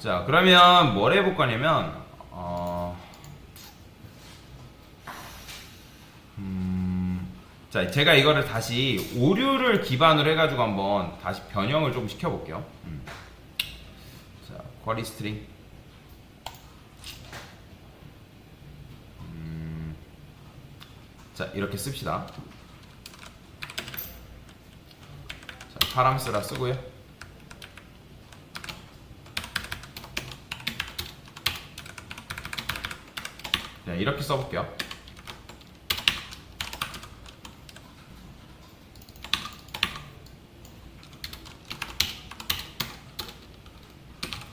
자, 그러면 뭘 해볼 거냐면, 자, 제가 이거를 다시 오류를 기반으로 해가지고 한번 다시 변형을 좀 시켜볼게요. 자, 쿼리 스트링. 자, 이렇게 씁시다. 자, 파람스라 쓰고요. 자, 이렇게 써볼게요.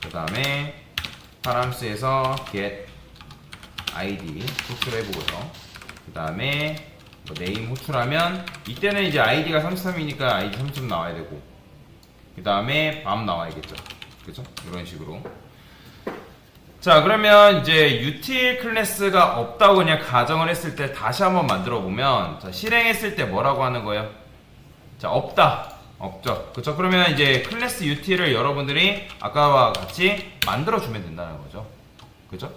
그 다음에 파람스에서 get id 호출을 해보고요. 그 다음에 뭐 네임 호출하면 이때는 이제 id가 33이니까 id 33 나와야 되고, 그 다음에 밤 나와야겠죠. 그죠? 이런 식으로. 자, 그러면 이제 util 클래스가 없다고 그냥 가정을 했을 때 다시 한번 만들어 보면, 자, 실행했을 때 뭐라고 하는 거예요? 자, 없다. 없죠. 그쵸? 그러면 이제 클래스 util을 여러분들이 아까와 같이 만들어 주면 된다는 거죠. 그죠?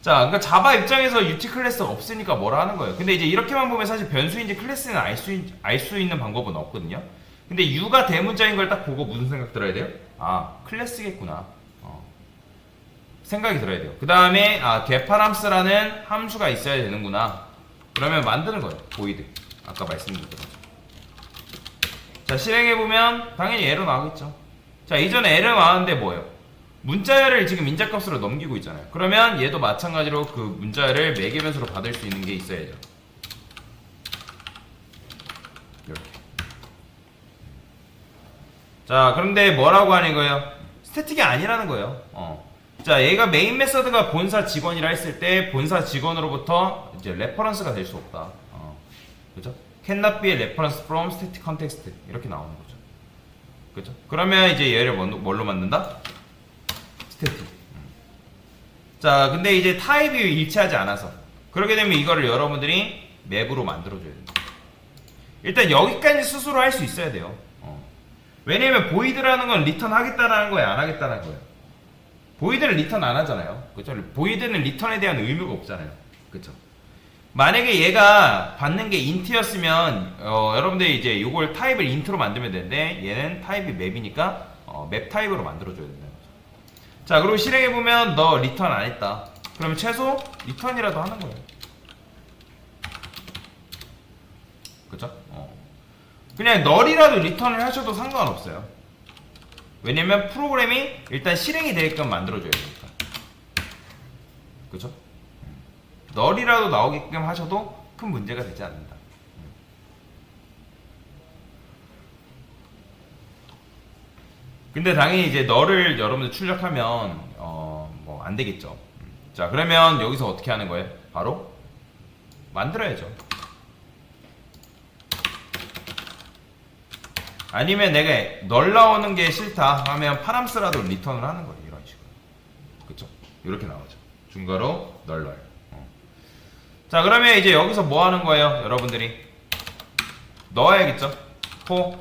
자, 그러니까 자바 입장에서 util 클래스가 없으니까 뭐라 하는 거예요. 근데 이제 이렇게만 보면 사실 변수인지 클래스는 알 수 있는 방법은 없거든요. 근데 u가 대문자인 걸 딱 보고 무슨 생각 들어야 돼요? 아, 클래스겠구나. 생각이 들어야 돼요. 그 다음에 getParams 함수가 있어야 되는구나. 그러면 만드는 거예요. void. 아까 말씀드렸죠. 자, 실행해보면 당연히 에러 나오겠죠. 자, 이전에 에러 나왔는데 뭐예요? 문자열을 지금 인자값으로 넘기고 있잖아요. 그러면 얘도 마찬가지로 그 문자열을 매개변수로 받을 수 있는 게 있어야죠. 이렇게. 자, 그런데 뭐라고 하는 거예요? 스태틱이 아니라는 거예요. 자, 얘가 메인 메서드가 본사 직원이라 했을 때 본사 직원으로부터 이제 레퍼런스가 될 수 없다. 그죠? cannot be a reference from static context 이렇게 나오는 거죠. 그죠? 그러면 이제 얘를 뭘로 만든다? static. 자, 근데 이제 타입이 일치하지 않아서 그렇게 되면 이거를 여러분들이 맵으로 만들어줘야 됩니다. 일단 여기까지 스스로 할 수 있어야 돼요. 왜냐면 void라는 건 리턴 하겠다라는 거예요, 안 하겠다는 거예요. void는 리턴 안 하잖아요. 그죠? void는 리턴에 대한 의무가 없잖아요. 그죠? 만약에 얘가 받는 게 int였으면 여러분들이 이제 요걸 타입을 int로 만들면 되는데 얘는 타입이 맵이니까 맵 타입으로 만들어줘야 된다는 거죠. 자, 그리고 실행해보면 너 리턴 안 했다. 그러면 최소 리턴이라도 하는 거예요. 그죠? 그냥 널이라도 리턴을 하셔도 상관없어요. 왜냐면 프로그램이 일단 실행이 되게끔 만들어줘야 되니까. 그죠? 널이라도 나오게끔 하셔도 큰 문제가 되지 않는다. 근데 당연히 이제 널을 여러분들 출력하면 뭐 안 되겠죠. 자, 그러면 여기서 어떻게 하는 거예요? 바로 만들어야죠. 아니면 내가 널 나오는 게 싫다 하면 파람스라도 리턴을 하는 거예요. 이런 식으로. 그쵸? 이렇게 나오죠. 중괄호 널. 자, 그러면 이제 여기서 뭐 하는 거예요? 여러분들이 넣어야겠죠? for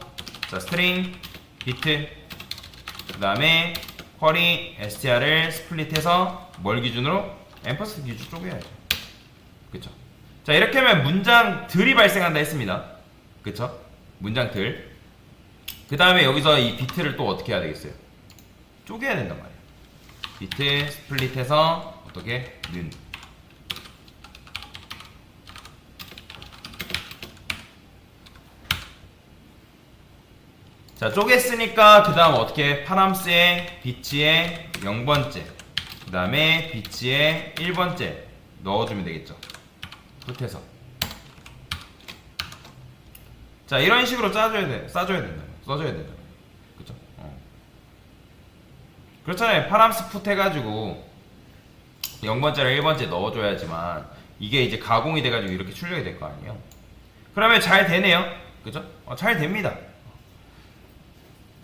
자, string bit 그 다음에 쿼리 str을 스플릿해서 뭘 기준으로? 앰퍼스 기준 쪼개야죠. 그쵸? 자, 이렇게 하면 문장들이 발생한다 했습니다. 그쵸? 문장들. 그 다음에 여기서 이 비트를 또 어떻게 해야 되겠어요? 쪼개야 된단 말이에요. 비트 스플릿해서 어떻게? 는. 자, 쪼갰으니까 그 다음 어떻게? 파람스의 비치의 0번째 그 다음에 비치의 1번째 넣어주면 되겠죠. 풋해서. 자, 이런 식으로 써줘야 된다. 그쵸? 그렇잖아요. 파람스 풋 해가지고 0번째랑 1번째 넣어줘야지만 이게 이제 가공이 돼가지고 이렇게 출력이 될 거 아니에요. 그러면 잘 되네요. 그죠? 잘 됩니다.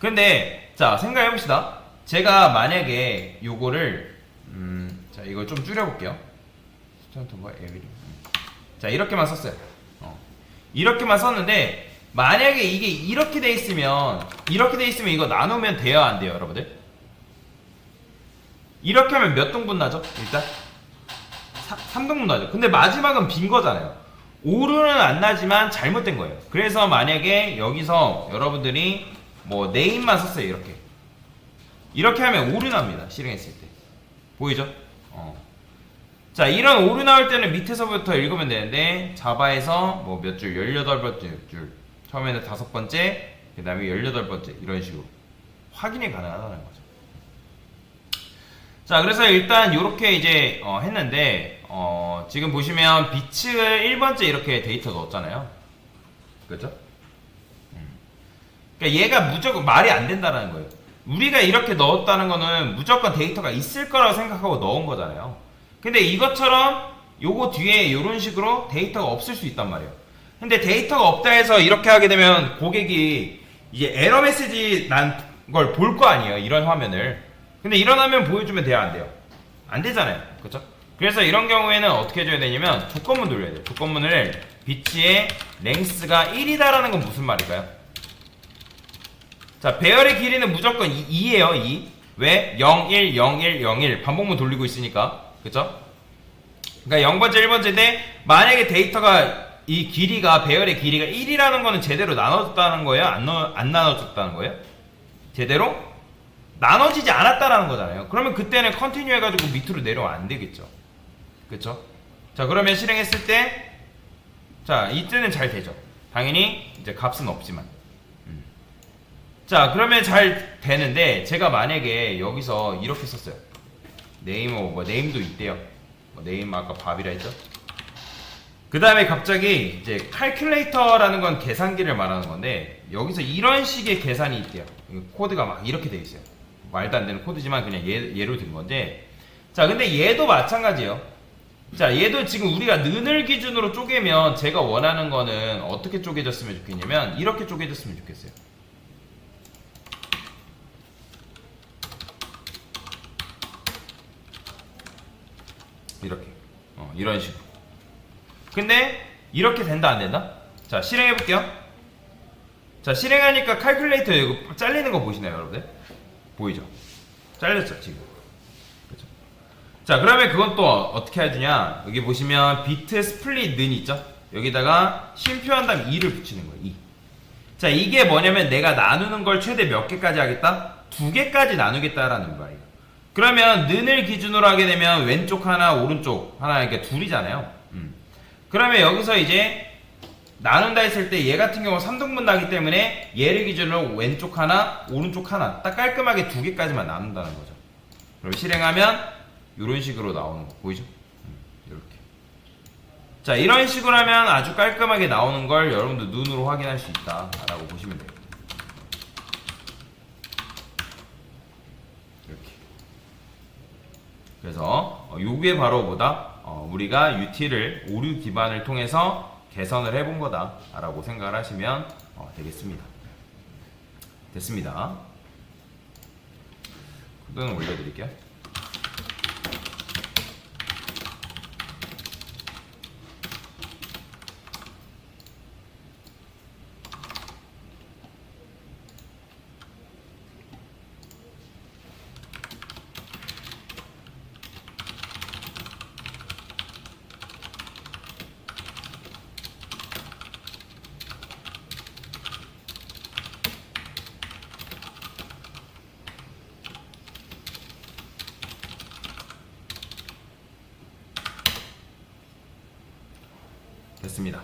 근데 자, 생각해봅시다. 제가 만약에 요거를 자, 이걸 좀 줄여볼게요. 자, 이렇게만 썼어요. 이렇게만 썼는데 만약에 이게 이렇게 돼 있으면 이거 나누면 돼요, 안 돼요, 여러분들? 이렇게 하면 몇 등분 나죠? 일단 3등분 나죠. 근데 마지막은 빈 거잖아요. 오류는 안 나지만 잘못된 거예요. 그래서 만약에 여기서 여러분들이 뭐 네임만 썼어요. 이렇게 하면 오류 납니다. 실행했을 때 보이죠? 자, 이런 오류 나올 때는 밑에서부터 읽으면 되는데 자바에서 뭐 몇 줄, 18번째 줄, 처음에는 5번째, 그 다음에 18번째 이런 식으로 확인이 가능하다는 거죠. 자, 그래서 일단 이렇게 이제 했는데 지금 보시면 비츠를 1번째 이렇게 데이터 넣었잖아요. 그죠? 그러니까 얘가 무조건 말이 안 된다는 거예요. 우리가 이렇게 넣었다는 거는 무조건 데이터가 있을 거라고 생각하고 넣은 거잖아요. 근데 이것처럼 요거 뒤에 이런 식으로 데이터가 없을 수 있단 말이에요. 근데 데이터가 없다 해서 이렇게 하게 되면 고객이 이제 에러 메시지 난 걸 볼 거 아니에요. 이런 화면을. 근데 이런 화면 보여주면 돼요, 안 돼요? 안 되잖아요. 그쵸? 그래서 이런 경우에는 어떻게 해줘야 되냐면 조건문 돌려야 돼요. 조건문을 비치의 랭스가 1이다라는 건 무슨 말일까요? 자, 배열의 길이는 무조건 2예요, 2. 왜? 0, 1, 0, 1, 0, 1. 반복문 돌리고 있으니까. 그쵸? 그러니까 0번째, 1번째인데 만약에 데이터가 이 길이가 배열의 길이가 1이라는 거는 제대로 나눠졌다는 거예요? 안 나눠졌다는 거예요? 제대로 나눠지지 않았다라는 거잖아요. 그러면 그때는 컨티뉴 해가지고 밑으로 내려오면 안 되겠죠. 그쵸? 자, 그러면 실행했을 때, 자, 이때는 잘 되죠. 당연히 이제 값은 없지만. 자, 그러면 잘 되는데 제가 만약에 여기서 이렇게 썼어요. 네임도 있대요. 네임 아까 밥이라 했죠. 그 다음에 갑자기 이제 칼큘레이터라는 건 계산기를 말하는 건데 여기서 이런 식의 계산이 있대요. 코드가 막 이렇게 돼 있어요. 말도 안 되는 코드지만 그냥 예로 든 건데, 자, 근데 얘도 마찬가지예요. 자, 얘도 지금 우리가 는을 기준으로 쪼개면 제가 원하는 거는 어떻게 쪼개졌으면 좋겠냐면 이렇게 쪼개졌으면 좋겠어요. 이렇게 이런 식으로. 근데 이렇게 된다 안 된다? 자, 실행해 볼게요. 자, 실행하니까 칼큘레이터 이거 잘리는 거 보시나요, 여러분들? 보이죠? 잘렸죠, 지금. 그렇죠? 자, 그러면 그건 또 어떻게 해주냐? 여기 보시면 비트 스플릿 는 있죠? 여기다가 쉼표한 다음에 2를 붙이는 거예요. 2. 자, 이게 뭐냐면 내가 나누는 걸 최대 몇 개까지 하겠다? 2개까지 나누겠다라는 말이에요. 그러면 는을 기준으로 하게 되면 왼쪽 하나, 오른쪽 하나, 이렇게 둘이잖아요. 그러면 여기서 이제 나눈다 했을 때 얘 같은 경우 3등분 나기 때문에 얘를 기준으로 왼쪽 하나, 오른쪽 하나 딱 깔끔하게 2개까지만 나눈다는 거죠. 그럼 실행하면 이런 식으로 나오는 거 보이죠? 이렇게. 자, 이런 식으로 하면 아주 깔끔하게 나오는 걸 여러분들 눈으로 확인할 수 있다라고 보시면 돼요. 이렇게. 그래서 요게 바로 뭐다? 우리가 UT를 오류 기반을 통해서 개선을 해본 거다라고 생각을 하시면 되겠습니다. 됐습니다. 코드는 올려드릴게요. 됐습니다.